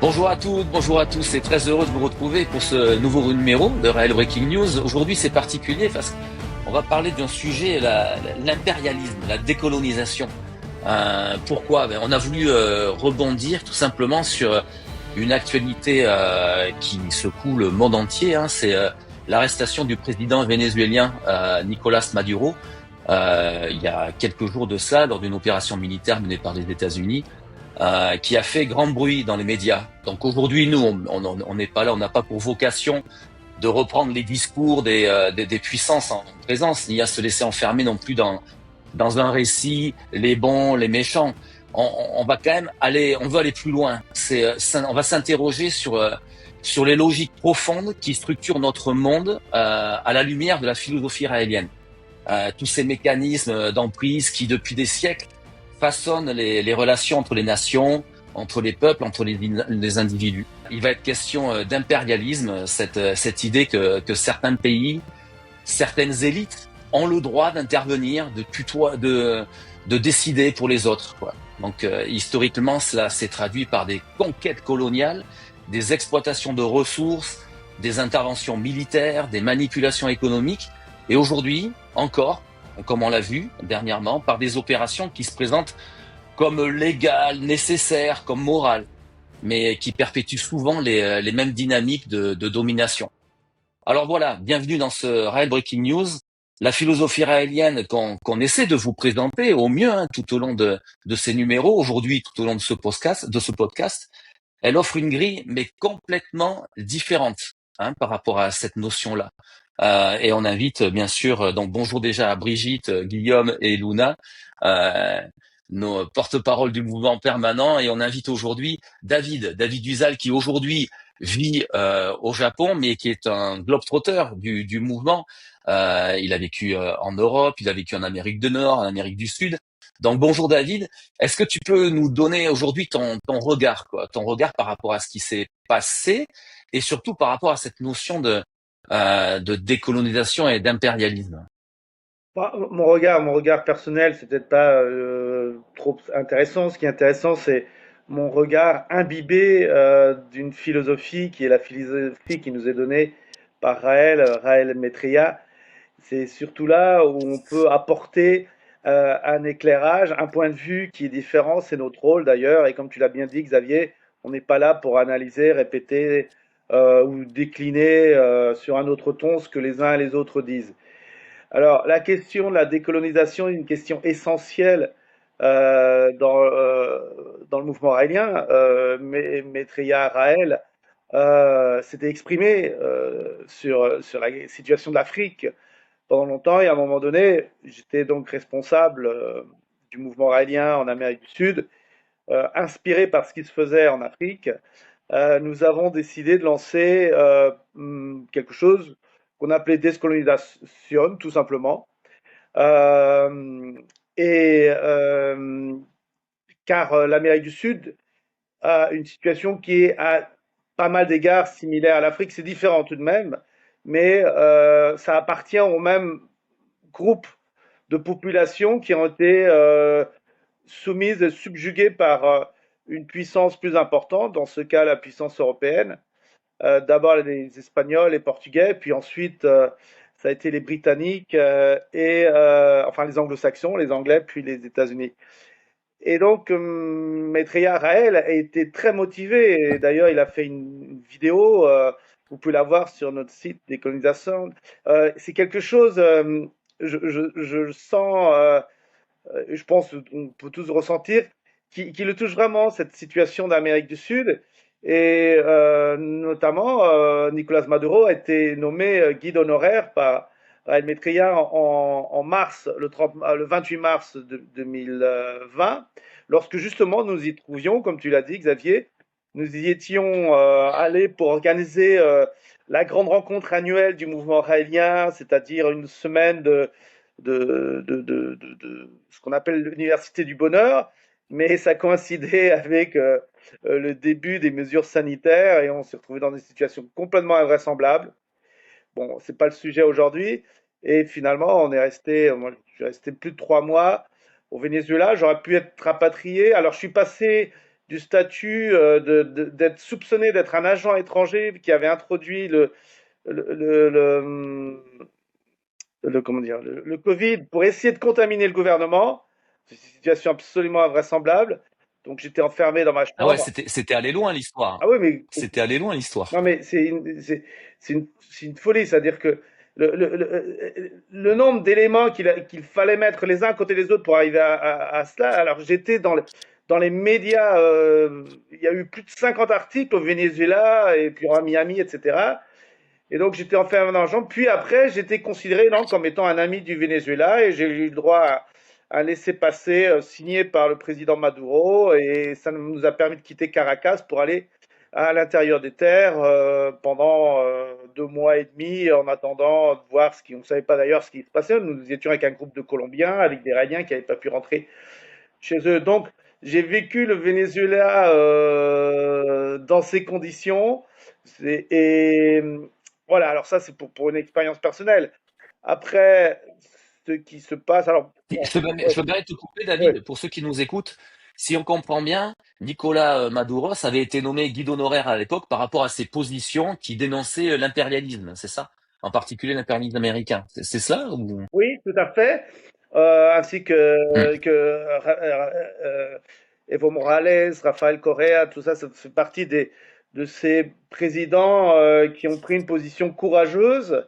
Bonjour à toutes, bonjour à tous et très heureux de vous retrouver pour ce nouveau numéro de Réel Breaking News. Aujourd'hui, c'est particulier parce qu'on va parler d'un sujet, l'impérialisme, la décolonisation. Pourquoi? On a voulu rebondir tout simplement sur une actualité qui secoue le monde entier. C'est l'arrestation du président vénézuélien Nicolás Maduro il y a quelques jours de ça, lors d'une opération militaire menée par les États-Unis qui a fait grand bruit dans les médias. Donc aujourd'hui, nous, on n'est pas là, on n'a pas pour vocation de reprendre les discours des puissances en présence, ni à se laisser enfermer non plus dans un récit, les bons, les méchants. On va quand même aller, on veut aller plus loin. On va s'interroger sur les logiques profondes qui structurent notre monde à la lumière de la philosophie raélienne. Tous ces mécanismes d'emprise qui, depuis des siècles, façonnent les relations entre les nations, entre les peuples, entre les individus. Il va être question d'impérialisme, cette idée que certains pays, certaines élites ont le droit d'intervenir, de décider pour les autres, quoi. Donc historiquement, cela s'est traduit par des conquêtes coloniales, des exploitations de ressources, des interventions militaires, des manipulations économiques, et aujourd'hui encore, comme on l'a vu dernièrement, par des opérations qui se présentent comme légales, nécessaires, comme morales, mais qui perpétuent souvent les mêmes dynamiques de domination. Alors voilà, bienvenue dans ce Raël Breaking News. La philosophie raélienne qu'on essaie de vous présenter au mieux tout au long de ces numéros, aujourd'hui tout au long de ce podcast, elle offre une grille mais complètement différente par rapport à cette notion-là. Et on invite bien sûr, donc bonjour déjà à Brigitte, Guillaume et Luna, euh, nos porte-parole du mouvement permanent, et on invite aujourd'hui David Duzal qui aujourd'hui vit au Japon, mais qui est un globe-trotter du mouvement. Il a vécu en Europe, il a vécu en Amérique du Nord, en Amérique du Sud. Donc bonjour David, est-ce que tu peux nous donner aujourd'hui ton regard, quoi, ton regard par rapport à ce qui s'est passé et surtout par rapport à cette notion de décolonisation et d'impérialisme? Mon regard personnel, c'est peut-être pas trop intéressant. Ce qui est intéressant, c'est mon regard imbibé d'une philosophie qui est la philosophie qui nous est donnée par Raël Maitreya. C'est surtout là où on peut apporter un éclairage, un point de vue qui est différent. C'est notre rôle d'ailleurs. Et comme tu l'as bien dit, Xavier, on n'est pas là pour analyser, répéter ou décliner sur un autre ton ce que les uns et les autres disent. Alors, la question de la décolonisation est une question essentielle dans le mouvement raélien. Maitreya Raël s'était exprimé sur la situation de l'Afrique pendant longtemps, et à un moment donné, j'étais donc responsable du mouvement raélien en Amérique du Sud, inspiré par ce qui se faisait en Afrique. Nous avons décidé de lancer quelque chose qu'on appelait Descolonisation, tout simplement. Euh, et car l'Amérique du Sud a une situation qui est à pas mal d'égards similaire à l'Afrique. C'est différent tout de même, mais ça appartient au même groupe de populations qui ont été soumises et subjuguées par une puissance plus importante, dans ce cas la puissance européenne. D'abord les Espagnols, les Portugais, puis ensuite ça a été les Britanniques enfin les Anglo-Saxons, les Anglais, puis les États-Unis. Et donc Maitreya Raël a été très motivé. Et d'ailleurs, il a fait une vidéo. Vous pouvez la voir sur notre site Décolonisation. C'est quelque chose. Je sens. Je pense qu'on peut tous ressentir, qui le touche vraiment, cette situation d'Amérique du Sud. Et notamment, Nicolas Maduro a été nommé guide honoraire par Raël Maitreya en mars, le 28 mars 2020, lorsque justement nous y trouvions, comme tu l'as dit, Xavier, nous y étions allés pour organiser la grande rencontre annuelle du mouvement raélien, c'est-à-dire une semaine de ce qu'on appelle l'université du bonheur, mais ça coïncidait avec le début des mesures sanitaires et on s'est retrouvé dans des situations complètement invraisemblables. Bon, c'est pas le sujet aujourd'hui. Et finalement, moi, je suis resté plus de 3 mois au Venezuela. J'aurais pu être rapatrié. Alors, je suis passé du statut d'être soupçonné d'être un agent étranger qui avait introduit le, comment dire, le Covid pour essayer de contaminer le gouvernement. C'est une situation absolument invraisemblable. Donc j'étais enfermé dans ma Ah ouais, chambre. c'était allé loin l'histoire. Ah oui, mais C'était allé loin l'histoire. non, mais c'est une folie. C'est-à-dire que le nombre d'éléments qu'il fallait mettre les uns à côté des autres pour arriver à cela. Alors j'étais dans les médias. Il y a eu plus de 50 articles au Venezuela et puis à Miami, etc. Et donc j'étais enfermé dans la chambre. Puis après, j'étais considéré non, comme étant un ami du Venezuela et j'ai eu le droit à un laissez-passer signé par le président Maduro et ça nous a permis de quitter Caracas pour aller à l'intérieur des terres pendant 2 mois et demi en attendant de voir on ne savait pas d'ailleurs ce qui se passait. Nous étions avec un groupe de Colombiens, avec des Iraniens qui n'avaient pas pu rentrer chez eux. Donc j'ai vécu le Venezuela dans ces conditions. Et voilà, alors ça c'est pour une expérience personnelle. Après, ce qui se passe, alors, bon, Je peux bien te couper, ouais, David, pour ceux qui nous écoutent. Si on comprend bien, Nicolas Maduro avait été nommé guide honoraire à l'époque par rapport à ses positions qui dénonçaient l'impérialisme, c'est ça? En particulier l'impérialisme américain. C'est cela ou... oui, tout à fait. Ainsi Hmm. que Evo Morales, Rafael Correa, tout ça, ça fait partie de ces présidents qui ont pris une position courageuse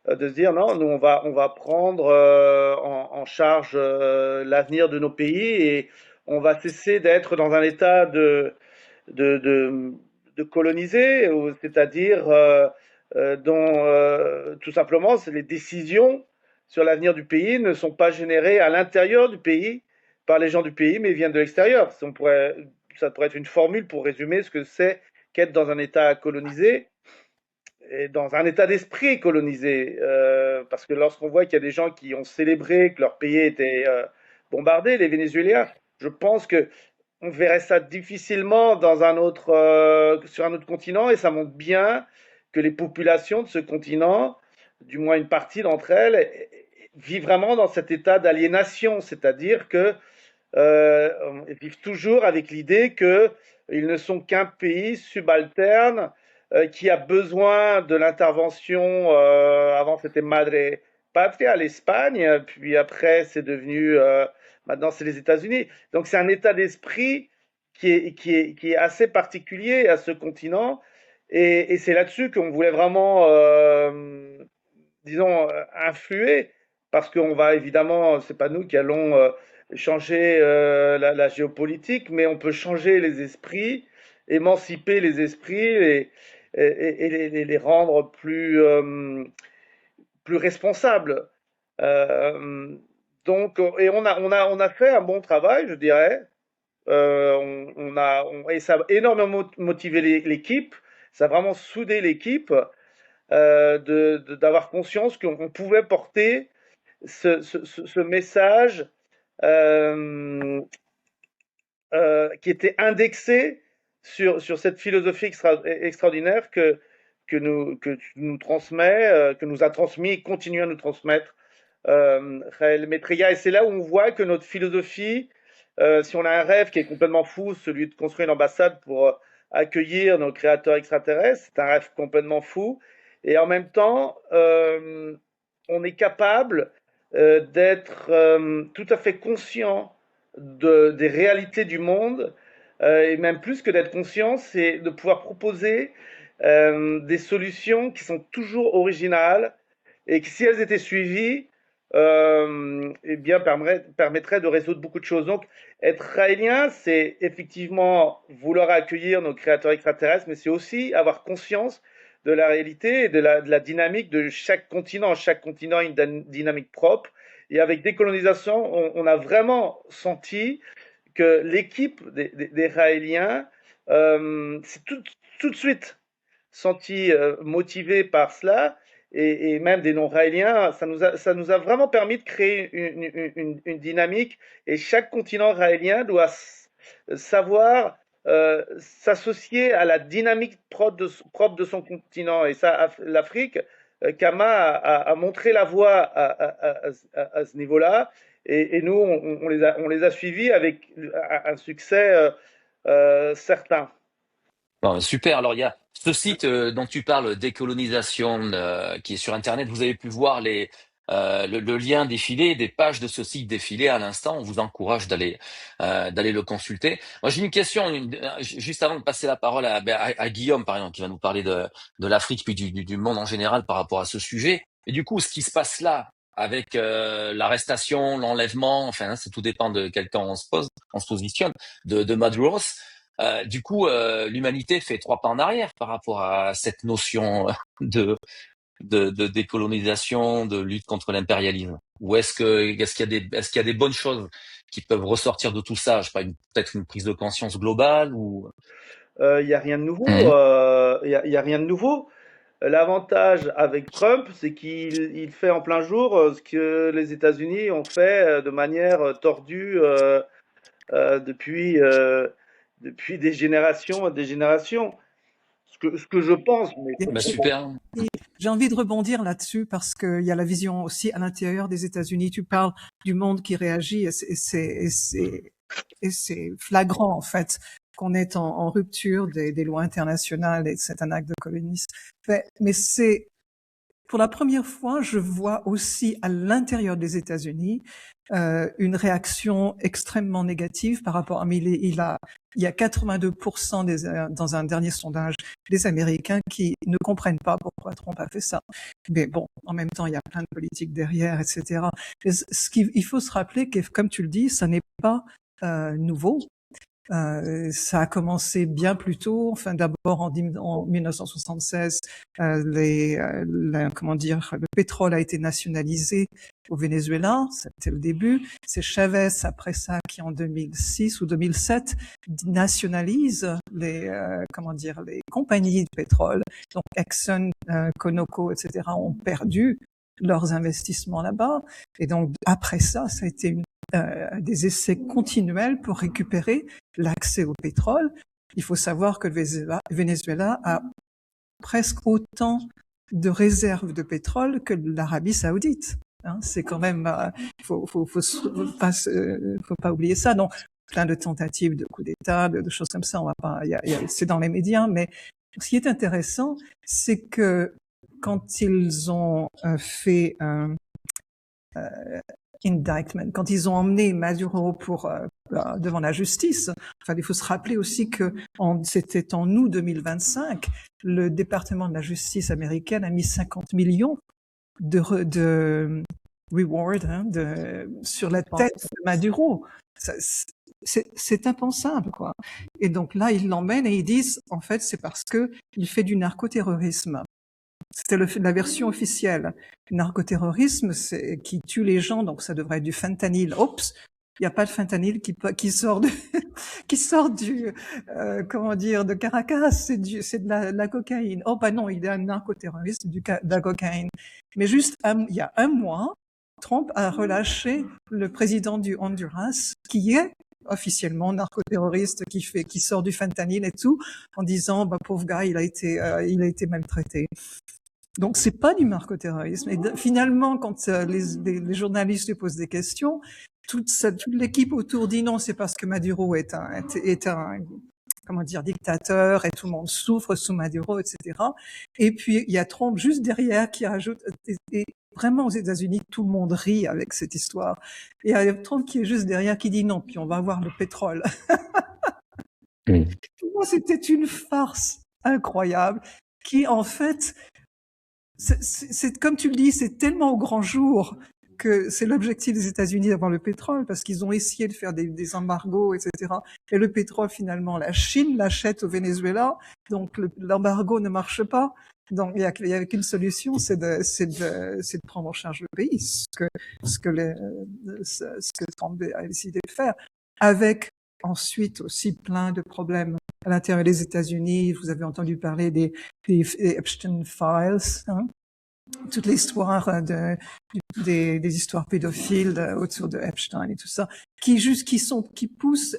de se dire non, nous on va prendre en charge l'avenir de nos pays et on va cesser d'être dans un état de, de, de coloniser, c'est-à-dire dont tout simplement les décisions sur l'avenir du pays ne sont pas générées à l'intérieur du pays par les gens du pays, mais viennent de l'extérieur. Ça pourrait être une formule pour résumer ce que c'est qu'être dans un État colonisé et dans un état d'esprit colonisé. Parce que lorsqu'on voit qu'il y a des gens qui ont célébré que leur pays était bombardé, les Vénézuéliens, je pense que on verrait ça difficilement sur un autre continent, et ça montre bien que les populations de ce continent, du moins une partie d'entre elles, vivent vraiment dans cet état d'aliénation, c'est-à-dire que vivent toujours avec l'idée qu'ils ne sont qu'un pays subalterne qui a besoin de l'intervention. Avant, c'était Madre Patria, l'Espagne, puis après, c'est devenu. Maintenant, c'est les États-Unis. Donc, c'est un état d'esprit qui est assez particulier à ce continent. Et c'est là-dessus qu'on voulait vraiment, disons, influer, parce qu'on va évidemment, c'est pas nous qui allons changer la géopolitique, mais on peut changer les esprits, émanciper les esprits et les rendre plus responsables. Euh, donc, et on a fait un bon travail, je dirais. Et ça a énormément motivé l'équipe, ça a vraiment soudé l'équipe d'avoir conscience qu'on pouvait porter ce message euh, qui était indexé sur cette philosophie extraordinaire que nous transmet, que nous a transmis et continue à nous transmettre Raël Maitreya. Et c'est là où on voit que notre philosophie, si on a un rêve qui est complètement fou, celui de construire une ambassade pour accueillir nos créateurs extraterrestres, c'est un rêve complètement fou. Et en même temps, on est capable d'être tout à fait conscient des réalités du monde, et même plus que d'être conscient, c'est de pouvoir proposer des solutions qui sont toujours originales et qui, si elles étaient suivies, eh bien, permettrait de résoudre beaucoup de choses. Donc, être raélien, c'est effectivement vouloir accueillir nos créateurs extraterrestres, mais c'est aussi avoir conscience de la réalité et de la dynamique de chaque continent. Chaque continent a une dynamique propre. Et avec décolonisation, on a vraiment senti que l'équipe des Raéliens s'est tout de suite senti motivée par cela et même des non-raéliens, ça nous a vraiment permis de créer une dynamique et chaque continent raélien doit savoir s'associer à la dynamique propre de son continent. Et ça, l'Afrique, Kama a montré la voie à ce niveau-là. Et nous, on les a suivis avec un succès certains. Bon, super. Alors, il y a ce site dont tu parles, Décolonisation, qui est sur Internet. Vous avez pu voir le lien défiler, des pages de ce site défiler à l'instant. On vous encourage d'aller le consulter. Moi, j'ai une question, juste avant de passer la parole à Guillaume, par exemple, qui va nous parler de l'Afrique puis du monde en général par rapport à ce sujet. Et du coup, ce qui se passe là, avec l'arrestation, l'enlèvement, enfin, ça tout dépend de quel camp on se positionne, de Maud Ross. Du coup, l'humanité fait trois pas en arrière par rapport à cette notion de décolonisation, de lutte contre l'impérialisme. Ou est-ce qu'il y a des bonnes choses qui peuvent ressortir de tout ça? Je sais pas, peut-être une prise de conscience globale ou. Il y a rien de nouveau. Mhm. Il y a rien de nouveau. L'avantage avec Trump, c'est qu'il fait en plein jour ce que les États-Unis ont fait de manière tordue depuis, depuis des générations et des générations. Ce que je pense, mais Bah super. Et j'ai envie de rebondir là-dessus parce qu'il y a la vision aussi à l'intérieur des États-Unis. Tu parles du monde qui réagit et c'est flagrant en fait qu'on est en rupture des lois internationales et c'est un acte de colonisme. Mais c'est pour la première fois, je vois aussi à l'intérieur des États-Unis une réaction extrêmement négative par rapport à. Mais il y a 82% dans un dernier sondage des Américains qui ne comprennent pas pourquoi Trump a fait ça. Mais bon, en même temps, il y a plein de politiques derrière, etc. Il faut se rappeler que, comme tu le dis, ça n'est pas nouveau. Ça a commencé bien plus tôt. Enfin, d'abord en 1976, comment dire, le pétrole a été nationalisé au Venezuela. C'était le début. C'est Chavez après ça qui, en 2006 ou 2007, nationalise comment dire, les compagnies de pétrole. Donc Exxon, Conoco, etc. ont perdu leurs investissements là-bas. Et donc après ça, ça a été des essais continuels pour récupérer l'accès au pétrole. Il faut savoir que le Venezuela a presque autant de réserves de pétrole que l'Arabie Saoudite. Hein, c'est quand même, faut pas oublier ça. Donc, plein de tentatives de coup d'État, de choses comme ça. On va pas, c'est dans les médias. Mais ce qui est intéressant, c'est que quand ils ont fait indictment, quand ils ont emmené Maduro devant la justice. Enfin, il faut se rappeler aussi que c'était en août 2025, le département de la justice américaine a mis 50 millions de reward sur la tête de Maduro. C'est impensable, quoi. Et donc là, ils l'emmènent et ils disent, en fait, c'est parce que il fait du narcoterrorisme. C'était la version officielle. Le narcoterrorisme, c'est qui tue les gens, donc ça devrait être du fentanyl. Oups, il n'y a pas de fentanyl qui sort qui sort comment dire, de Caracas, c'est de la cocaïne. Oh bah non, il est un narcoterroriste de la cocaïne. Mais juste il y a un mois, Trump a relâché le président du Honduras, qui est officiellement narcoterroriste, qui sort du fentanyl et tout, en disant, bah pauvre gars, il a été maltraité. Donc c'est pas du narcoterrorisme. Et finalement, quand les journalistes lui posent des questions, toute l'équipe autour dit non, c'est parce que Maduro est un comment dire, dictateur et tout le monde souffre sous Maduro, etc. Et puis il y a Trump juste derrière qui rajoute, et vraiment aux États-Unis, tout le monde rit avec cette histoire. Et il y a Trump qui est juste derrière qui dit non, puis on va avoir le pétrole. Pour moi, c'était une farce incroyable qui, en fait, c'est comme tu le dis, c'est tellement au grand jour que c'est l'objectif des États-Unis d'avoir le pétrole, parce qu'ils ont essayé de faire des embargos, etc. Et le pétrole, finalement, la Chine l'achète au Venezuela, donc l'embargo ne marche pas. Donc il y a qu'une solution, c'est de prendre en charge le pays, ce que Trump a décidé de faire, avec ensuite aussi plein de problèmes à l'intérieur des États-Unis. Vous avez entendu parler des Epstein Files, hein, toute l'histoire des histoires pédophiles autour de Epstein et tout ça, qui poussent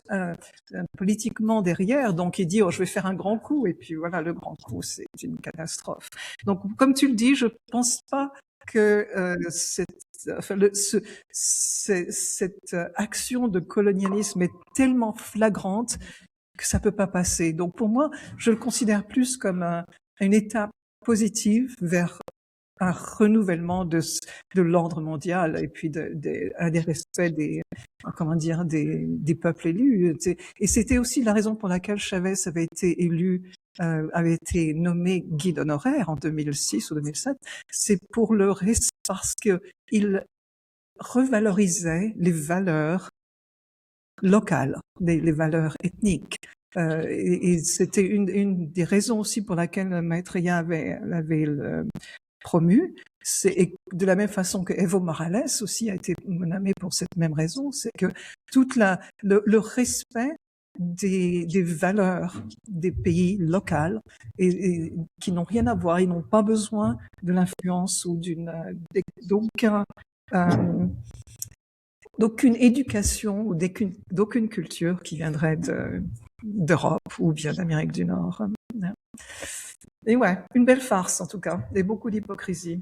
politiquement derrière. Donc il dit, oh, je vais faire un grand coup, et puis voilà, le grand coup, c'est une catastrophe. Donc comme tu le dis, je pense pas que cette action de colonialisme est tellement flagrante que ça peut pas passer. Donc pour moi, je le considère plus comme une étape positive vers un renouvellement de l'ordre mondial et puis un des respects des peuples élus. Et c'était aussi la raison pour laquelle Chavez avait été nommé guide honoraire en 2006 ou 2007. C'est pour le respect, parce que il revalorisait les valeurs locales, les valeurs ethniques. Et c'était une des raisons aussi pour laquelle Maitreya l'avait promu. C'est de la même façon que Evo Morales aussi a été nommé pour cette même raison, c'est que le respect des valeurs des pays locaux et qui n'ont rien à voir, ils n'ont pas besoin de l'influence ou d'aucune éducation ou d'aucune culture qui viendrait d'Europe ou bien d'Amérique du Nord. Et ouais, une belle farce en tout cas, et beaucoup d'hypocrisie.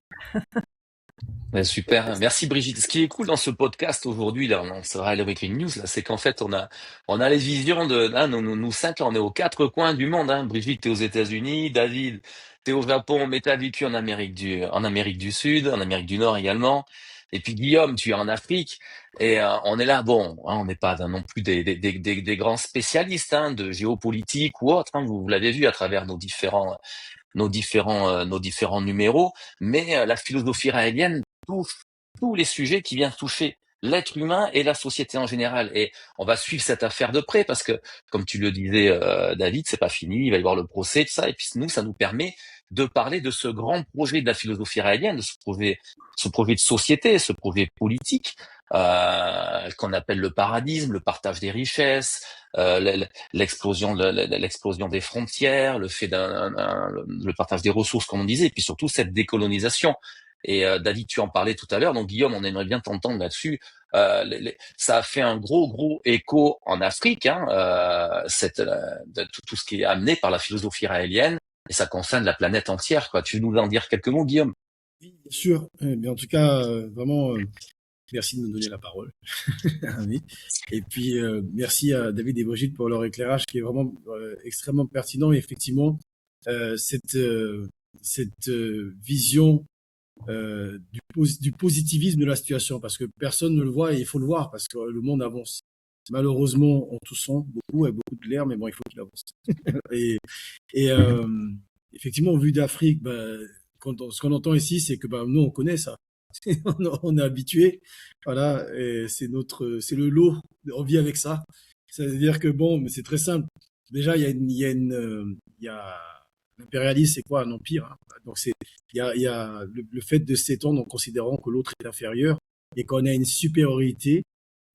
Ouais, super, merci Brigitte. Ce qui est cool dans ce podcast aujourd'hui, là, on sera le Breaking News, là, c'est qu'en fait, on a les visions nous cinq, là, on est aux quatre coins du monde, hein. Brigitte, t'es aux États-Unis, David, t'es au Japon, mais t'as vécu en Amérique du Sud, en Amérique du Nord également. Et puis Guillaume, tu es en Afrique, et on est là, bon, hein, on n'est pas non plus des grands spécialistes, hein, de géopolitique ou autre, hein, vous l'avez vu à travers nos différents numéros, mais la philosophie raélienne touche tous les sujets qui viennent toucher l'être humain et la société en général. Et on va suivre cette affaire de près parce que, comme tu le disais, David, c'est pas fini, il va y avoir le procès, tout ça. Et puis nous, ça nous permet de parler de ce grand projet de la philosophie raélienne, de ce projet de société, ce projet politique qu'on appelle le paradisme, le partage des richesses, l'explosion des frontières, le partage des ressources, comme on disait, et puis surtout cette décolonisation. Et David, tu en parlais tout à l'heure, donc Guillaume, on aimerait bien t'entendre là-dessus. Ça a fait un gros écho en Afrique, hein, tout ce qui est amené par la philosophie raélienne, et ça concerne la planète entière, quoi. Tu veux nous en dire quelques mots, Guillaume? Oui, bien sûr. Mais en tout cas, vraiment, merci de me donner la parole. Oui. Et puis, merci à David et Brigitte pour leur éclairage qui est vraiment extrêmement pertinent. Et effectivement, cette vision du positivisme de la situation, parce que personne ne le voit et il faut le voir parce que le monde avance. Malheureusement, on toussant beaucoup et beaucoup de l'air, mais bon, il faut qu'il avance. et effectivement, vu d'Afrique, ce qu'on entend ici, c'est que nous, on connaît ça. On est habitué, voilà, et c'est le lot, on vit avec ça. C'est-à-dire que bon, mais c'est très simple. Déjà, l'impérialisme, c'est quoi un empire, hein. Donc il y a le fait de s'étendre en considérant que l'autre est inférieur et qu'on a une supériorité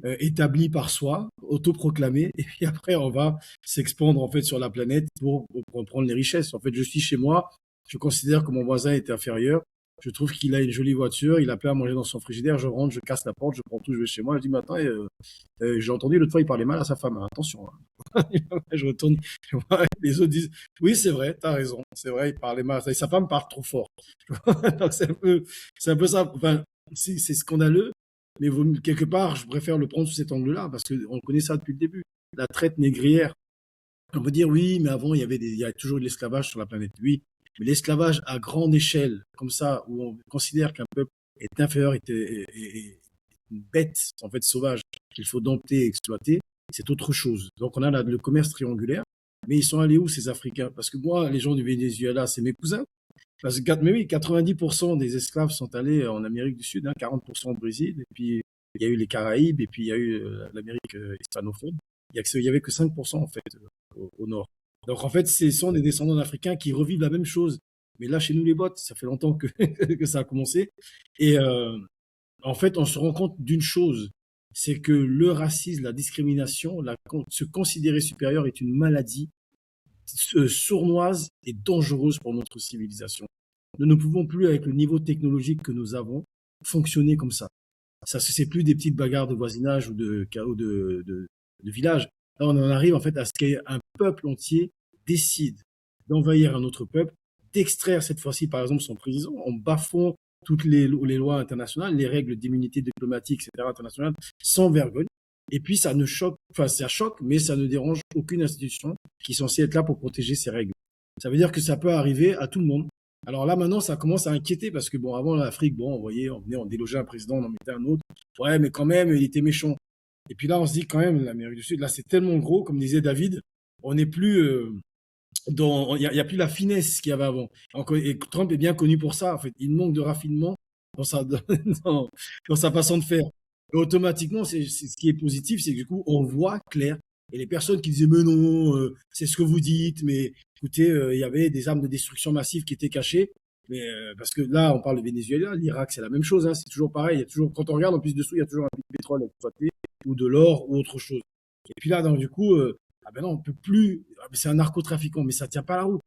établie par soi, autoproclamée, et puis après on va s'expandre en fait sur la planète pour prendre les richesses. En fait, je suis chez moi, je considère que mon voisin est inférieur. Je trouve qu'il a une jolie voiture, il a plein à manger dans son frigidaire, je rentre, je casse la porte, je prends tout, je vais chez moi, je dis, mais attends, j'ai entendu l'autre fois, il parlait mal à sa femme, hein, attention, hein. Je retourne, je vois, les autres disent, oui, c'est vrai, t'as raison, c'est vrai, il parlait mal, sa femme parle trop fort. Donc c'est un peu ça, enfin, c'est scandaleux, mais quelque part, je préfère le prendre sous cet angle-là, parce qu'on connaît ça depuis le début. La traite négrière, on peut dire, oui, mais avant, il y a toujours de l'esclavage sur la planète, oui. Mais l'esclavage à grande échelle, comme ça, où on considère qu'un peuple est inférieur, est une bête, en fait, sauvage, qu'il faut dompter et exploiter, c'est autre chose. Donc, on a le commerce triangulaire. Mais ils sont allés où, ces Africains? Parce que moi, les gens du Venezuela, c'est mes cousins. Parce que, mais oui, 90% des esclaves sont allés en Amérique du Sud, hein, 40% au Brésil, et puis il y a eu les Caraïbes, et puis il y a eu l'Amérique hispanophone. Il y avait que 5% en fait au nord. Donc en fait, ce sont des descendants d'Africains qui revivent la même chose. Mais là, chez nous, les bottes, ça fait longtemps que que ça a commencé. Et en fait, on se rend compte d'une chose, c'est que le racisme, la discrimination, se considérer supérieur est une maladie sournoise et dangereuse pour notre civilisation. Nous ne pouvons plus, avec le niveau technologique que nous avons, fonctionner comme ça. Ça, c'est plus des petites bagarres de voisinage ou de village. Là, on en arrive en fait à ce qu'un peuple entier décide d'envahir un autre peuple, d'extraire cette fois-ci, par exemple, son président, en bafouant toutes les lois internationales, les règles d'immunité diplomatique, etc., internationales, sans vergogne. Et puis, ça choque, mais ça ne dérange aucune institution qui est censée être là pour protéger ces règles. Ça veut dire que ça peut arriver à tout le monde. Alors là, maintenant, ça commence à inquiéter parce que, bon, avant l'Afrique, bon, vous voyez, on délogeait un président, on en mettait un autre. Ouais, mais quand même, il était méchant. Et puis là, on se dit quand même, l'Amérique du Sud, là, c'est tellement gros, comme disait David, on n'est plus il y a plus la finesse qu'il y avait avant. Et Trump est bien connu pour ça, en fait. Il manque de raffinement dans sa, dans sa façon de faire. Et automatiquement, ce qui est positif, c'est que du coup, on voit clair. Et les personnes qui disaient, mais non, c'est ce que vous dites, mais écoutez, il y avait des armes de destruction massive qui étaient cachées. Mais parce que là, on parle de Venezuela, l'Irak, c'est la même chose, hein, c'est toujours pareil. Il y a toujours, quand on regarde en plus dessous, il y a toujours un peu de pétrole exploité ou de l'or ou autre chose. Et puis là, donc, du coup, ah ben non, on peut plus. C'est un narcotrafiquant, mais ça tient pas la route.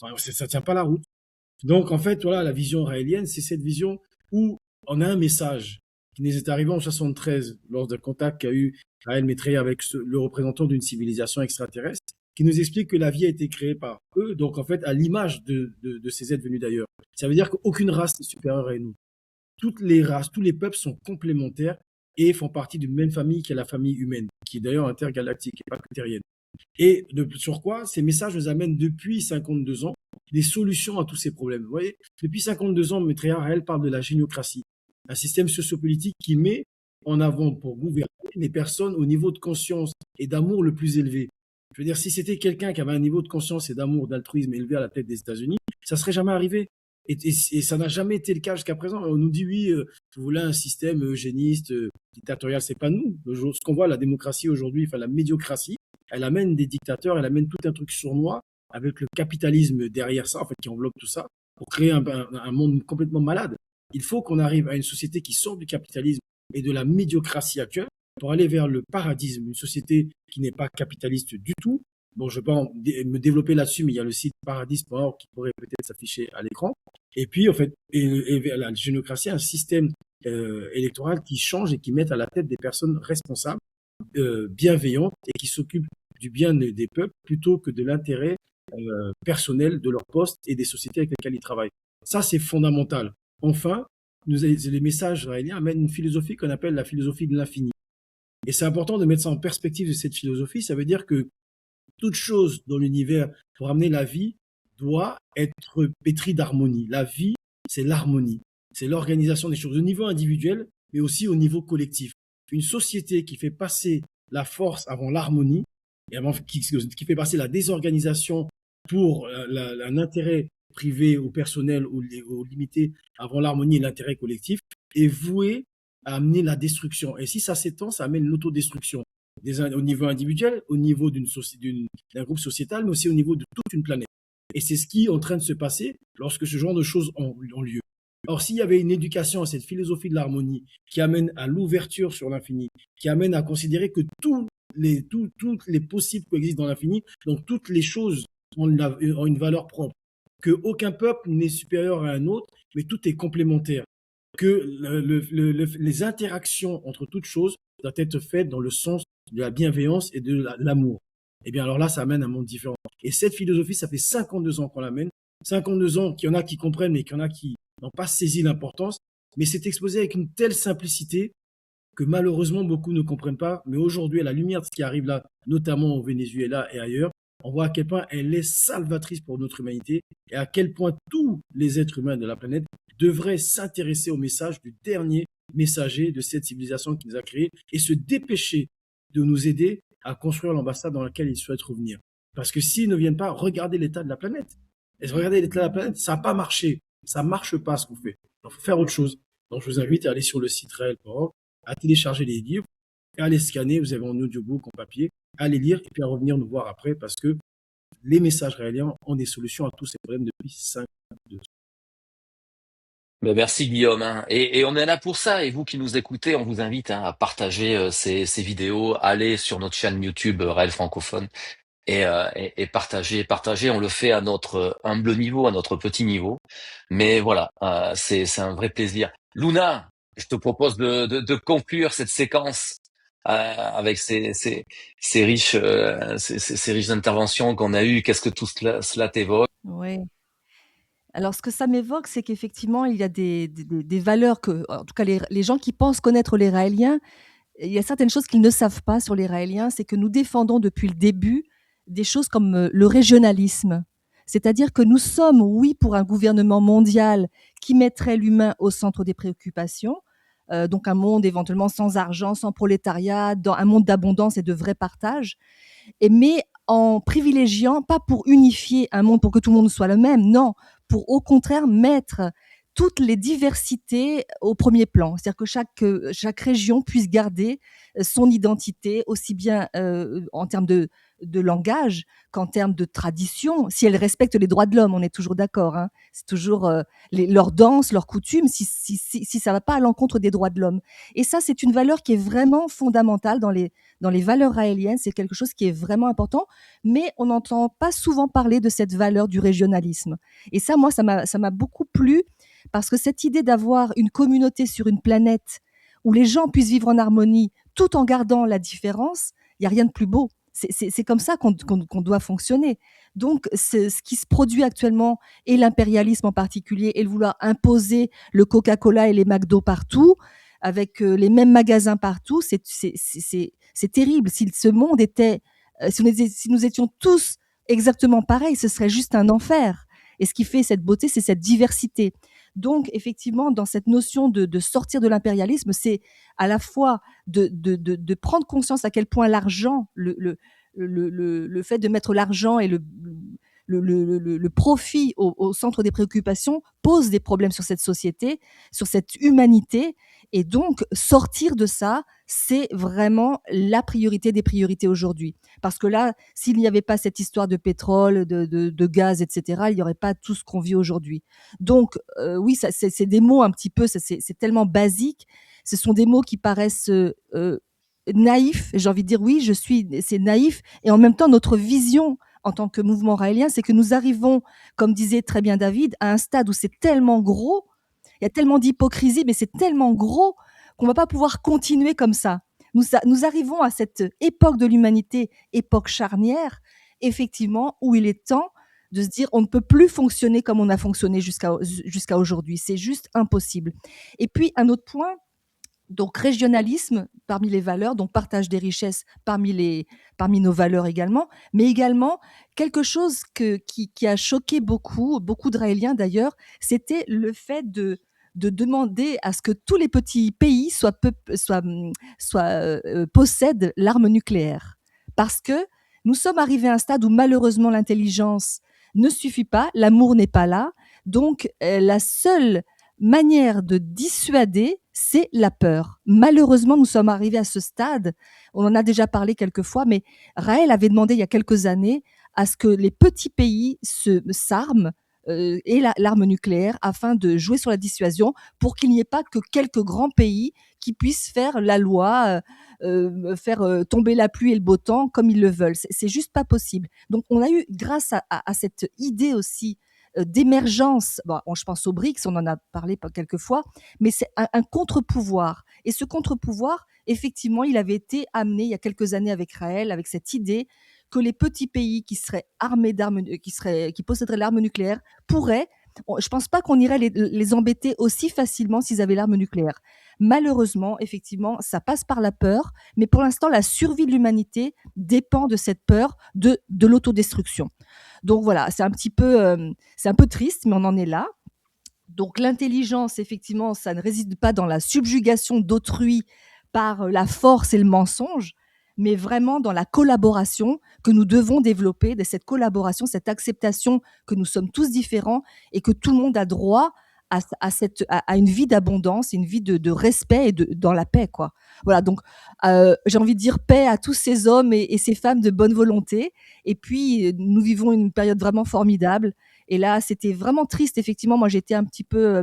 Enfin, ça tient pas la route. Donc en fait, voilà, la vision raélienne, c'est cette vision où on a un message qui nous est arrivé en 73 lors d'un contact qu'a eu Raël Maitreya avec le représentant d'une civilisation extraterrestre, qui nous explique que la vie a été créée par eux, donc en fait à l'image de ces êtres venus d'ailleurs. Ça veut dire qu'aucune race n'est supérieure à nous. Toutes les races, tous les peuples sont complémentaires et font partie d'une même famille qui est la famille humaine, qui est d'ailleurs intergalactique et pas que terrienne. Et sur quoi ces messages nous amènent depuis 52 ans des solutions à tous ces problèmes. Vous voyez, depuis 52 ans, Maitreya Raël parle de la géniocratie, un système sociopolitique qui met en avant pour gouverner les personnes au niveau de conscience et d'amour le plus élevé. Je veux dire, si c'était quelqu'un qui avait un niveau de conscience et d'amour, d'altruisme élevé à la tête des États-Unis, ça serait jamais arrivé. Et ça n'a jamais été le cas jusqu'à présent. On nous dit, oui, vous voulez un système eugéniste, dictatorial. C'est pas nous. Ce qu'on voit, la démocratie aujourd'hui, enfin la médiocratie, elle amène des dictateurs, elle amène tout un truc sournois avec le capitalisme derrière ça, en fait, qui enveloppe tout ça, pour créer un monde complètement malade. Il faut qu'on arrive à une société qui sort du capitalisme et de la médiocratie actuelle pour aller vers le paradisme, une société qui n'est pas capitaliste du tout. Bon, je vais pas me développer là-dessus, mais il y a le site paradis.org qui pourrait peut-être s'afficher à l'écran. Et puis, en fait, la génocratie, un système électoral qui change et qui met à la tête des personnes responsables, bienveillantes et qui s'occupent du bien des peuples plutôt que de l'intérêt personnel de leur poste et des sociétés avec lesquelles ils travaillent. Ça, c'est fondamental. Enfin, les messages raéliens amènent une philosophie qu'on appelle la philosophie de l'infini. Et c'est important de mettre ça en perspective de cette philosophie. Ça veut dire que toute chose dans l'univers pour amener la vie doit être pétrie d'harmonie. La vie, c'est l'harmonie. C'est l'organisation des choses au niveau individuel, mais aussi au niveau collectif. Une société qui fait passer la force avant l'harmonie, et qui fait passer la désorganisation pour un intérêt privé ou personnel ou limité avant l'harmonie et l'intérêt collectif, est vouée à amener la destruction. Et si ça s'étend, ça amène l'autodestruction. Au niveau individuel, au niveau d'un groupe sociétal, mais aussi au niveau de toute une planète. Et c'est ce qui est en train de se passer lorsque ce genre de choses ont lieu. Or, s'il y avait une éducation à cette philosophie de l'harmonie qui amène à l'ouverture sur l'infini, qui amène à considérer que toutes les possibles coexistent dans l'infini, donc toutes les choses ont une valeur propre, que aucun peuple n'est supérieur à un autre, mais tout est complémentaire, que les interactions entre toutes choses doivent être faites dans le sens de la bienveillance et de l'amour. Eh bien, alors là, ça amène un monde différent. Et cette philosophie, ça fait 52 ans qu'on l'amène. 52 ans qu'il y en a qui comprennent, mais qu'il y en a qui n'ont pas saisi l'importance. Mais c'est exposé avec une telle simplicité que malheureusement, beaucoup ne comprennent pas. Mais aujourd'hui, à la lumière de ce qui arrive là, notamment au Venezuela et ailleurs, on voit à quel point elle est salvatrice pour notre humanité et à quel point tous les êtres humains de la planète devraient s'intéresser au message du dernier messager de cette civilisation qui nous a créés et se dépêcher de nous aider à construire l'ambassade dans laquelle ils souhaitent revenir. Parce que s'ils ne viennent pas, regardez l'état de la planète. Et regardez l'état de la planète, ça n'a pas marché. Ça marche pas ce qu'on fait. Il faut faire autre chose. Donc, je vous invite à aller sur le site rael.org, à télécharger les livres, à les scanner. Vous avez en audiobook, en papier, à les lire et puis à revenir nous voir après parce que les messages raéliens ont des solutions à tous ces problèmes depuis 52 ans. Ben merci Guillaume, hein. Et on est là pour ça. Et vous qui nous écoutez, on vous invite à partager ces vidéos, aller sur notre chaîne YouTube Raël Francophone et partager. On le fait à notre humble niveau, à notre petit niveau. Mais voilà, c'est un vrai plaisir. Luna, je te propose de conclure cette séquence avec ces riches ces riches interventions qu'on a eues. Qu'est-ce que tout cela t'évoque? Oui. Alors, ce que ça m'évoque, c'est qu'effectivement, il y a des valeurs que, en tout cas, les gens qui pensent connaître les Raéliens il y a certaines choses qu'ils ne savent pas sur les Raéliens, c'est que nous défendons depuis le début des choses comme le régionalisme. C'est-à-dire que nous sommes, oui, pour un gouvernement mondial qui mettrait l'humain au centre des préoccupations, donc un monde éventuellement sans argent, sans prolétariat, dans un monde d'abondance et de vrai partage, mais en privilégiant, pas pour unifier un monde pour que tout le monde soit le même, non, pour au contraire mettre toutes les diversités au premier plan. C'est-à-dire que chaque région puisse garder son identité, aussi bien en termes de langage qu'en termes de tradition, si elle respecte les droits de l'homme, on est toujours d'accord. Hein. C'est toujours leurs danses, leurs coutumes, si ça ne va pas à l'encontre des droits de l'homme. Et ça, c'est une valeur qui est vraiment fondamentale dans les valeurs raéliennes. C'est quelque chose qui est vraiment important, mais on n'entend pas souvent parler de cette valeur du régionalisme. Et ça, moi, ça m'a beaucoup plu, parce que cette idée d'avoir une communauté sur une planète où les gens puissent vivre en harmonie tout en gardant la différence, il n'y a rien de plus beau. C'est comme ça qu'on doit fonctionner. Donc, ce qui se produit actuellement, et l'impérialisme en particulier, et le vouloir imposer le Coca-Cola et les McDo partout, avec les mêmes magasins partout, c'est terrible. Si ce monde était, si nous étions tous exactement pareils, ce serait juste un enfer. Et ce qui fait cette beauté, c'est cette diversité. Donc, effectivement, dans cette notion de sortir de l'impérialisme, c'est à la fois de prendre conscience à quel point l'argent, le fait de mettre l'argent et le profit au centre des préoccupations pose des problèmes sur cette société, sur cette humanité. Et donc, sortir de ça, c'est vraiment la priorité des priorités aujourd'hui. Parce que là, s'il n'y avait pas cette histoire de pétrole, de gaz, etc., il n'y aurait pas tout ce qu'on vit aujourd'hui. Donc, oui, c'est des mots un petit peu, c'est tellement basique. Ce sont des mots qui paraissent naïfs. J'ai envie de dire, oui, c'est naïf. Et en même temps, notre vision en tant que mouvement raélien, c'est que nous arrivons, comme disait très bien David, à un stade où c'est tellement gros, il y a tellement d'hypocrisie, mais c'est tellement gros qu'on ne va pas pouvoir continuer comme ça. Nous arrivons à cette époque de l'humanité, époque charnière, effectivement, où il est temps de se dire on ne peut plus fonctionner comme on a fonctionné jusqu'à aujourd'hui. C'est juste impossible. Et puis, un autre point, donc régionalisme parmi les valeurs, donc partage des richesses parmi nos valeurs également, mais également quelque chose qui a choqué beaucoup de Raéliens d'ailleurs, c'était le fait de demander à ce que tous les petits pays possèdent l'arme nucléaire. Parce que nous sommes arrivés à un stade où malheureusement l'intelligence ne suffit pas, l'amour n'est pas là, donc la seule manière de dissuader, c'est la peur. Malheureusement, nous sommes arrivés à ce stade, on en a déjà parlé quelques fois, mais Raël avait demandé il y a quelques années à ce que les petits pays s'arment et l'arme nucléaire afin de jouer sur la dissuasion pour qu'il n'y ait pas que quelques grands pays qui puissent faire la loi, faire tomber la pluie et le beau temps comme ils le veulent. C'est juste pas possible. Donc on a eu, grâce à cette idée aussi d'émergence, bon, je pense aux BRICS, on en a parlé quelques fois, mais c'est un contre-pouvoir. Et ce contre-pouvoir, effectivement, il avait été amené il y a quelques années avec Raël, avec cette idée que les petits pays qui seraient armés d'armes, qui posséderaient l'arme nucléaire pourraient, je pense pas qu'on irait les embêter aussi facilement s'ils avaient l'arme nucléaire. Malheureusement, effectivement, ça passe par la peur, mais pour l'instant, la survie de l'humanité dépend de cette peur de l'autodestruction. Donc voilà, c'est un peu triste, mais on en est là. Donc l'intelligence, effectivement, ça ne réside pas dans la subjugation d'autrui par la force et le mensonge, mais vraiment dans la collaboration que nous devons développer, de cette collaboration, cette acceptation que nous sommes tous différents et que tout le monde a droit à une vie d'abondance, une vie de respect et dans la paix, quoi. Voilà, donc j'ai envie de dire paix à tous ces hommes et ces femmes de bonne volonté. Et puis, nous vivons une période vraiment formidable. Et là, c'était vraiment triste, effectivement. Moi, j'étais un petit peu...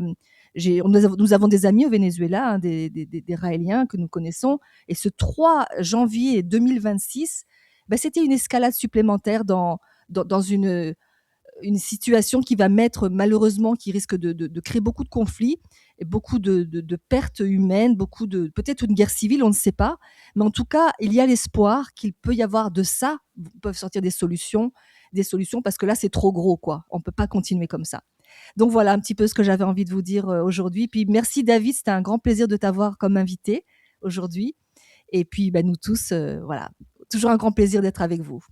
nous avons des amis au Venezuela, hein, des Raéliens que nous connaissons. Et ce 3 janvier 2026, ben, c'était une escalade supplémentaire dans une situation qui va mettre, malheureusement, qui risque de créer beaucoup de conflits, et beaucoup de pertes humaines, peut-être une guerre civile, on ne sait pas. Mais en tout cas, il y a l'espoir qu'il peut y avoir de ça, peuvent sortir des solutions, parce que là, c'est trop gros, quoi. On ne peut pas continuer comme ça. Donc voilà un petit peu ce que j'avais envie de vous dire aujourd'hui. Puis merci David, c'était un grand plaisir de t'avoir comme invité aujourd'hui. Et puis, nous tous, voilà, toujours un grand plaisir d'être avec vous.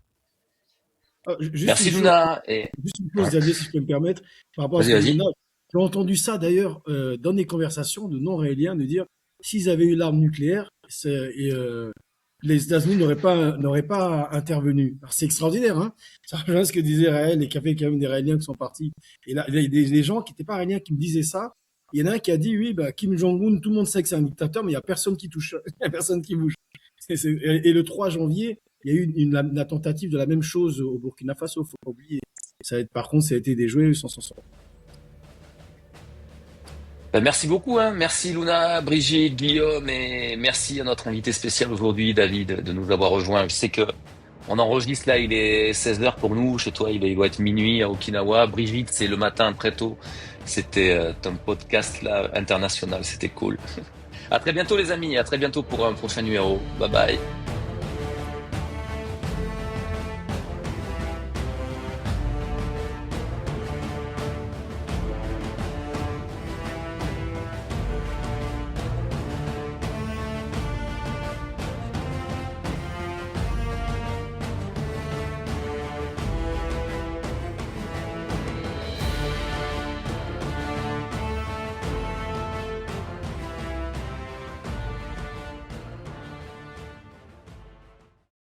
Merci Luna. Juste une chose, Xavier, si je peux me permettre, par rapport à ce que Luna, j'ai entendu ça d'ailleurs dans des conversations de non-raéliens, de dire s'ils avaient eu l'arme nucléaire, les États-Unis n'auraient pas intervenu. Alors, c'est extraordinaire, hein. Ça rejoint ce que disait Raël et qu'il y avait quand même des Raéliens qui sont partis. Et là, il y a des gens qui n'étaient pas Raéliens qui me disaient ça. Il y en a un qui a dit, oui, Kim Jong-un, tout le monde sait que c'est un dictateur, mais il n'y a personne qui touche, il n'y a personne qui bouge. Et le 3 janvier, il y a eu la tentative de la même chose au Burkina Faso, faut pas oublier. Par contre, ça a été déjoué sans sens. Merci beaucoup, hein. Merci Luna, Brigitte, Guillaume, et merci à notre invité spécial aujourd'hui, David, de nous avoir rejoints. Je sais que on enregistre là, il est 16h pour nous. Chez toi, il doit être minuit à Okinawa. Brigitte, c'est le matin très tôt. C'était ton podcast là international, c'était cool. À très bientôt les amis, à très bientôt pour un prochain numéro. Bye bye.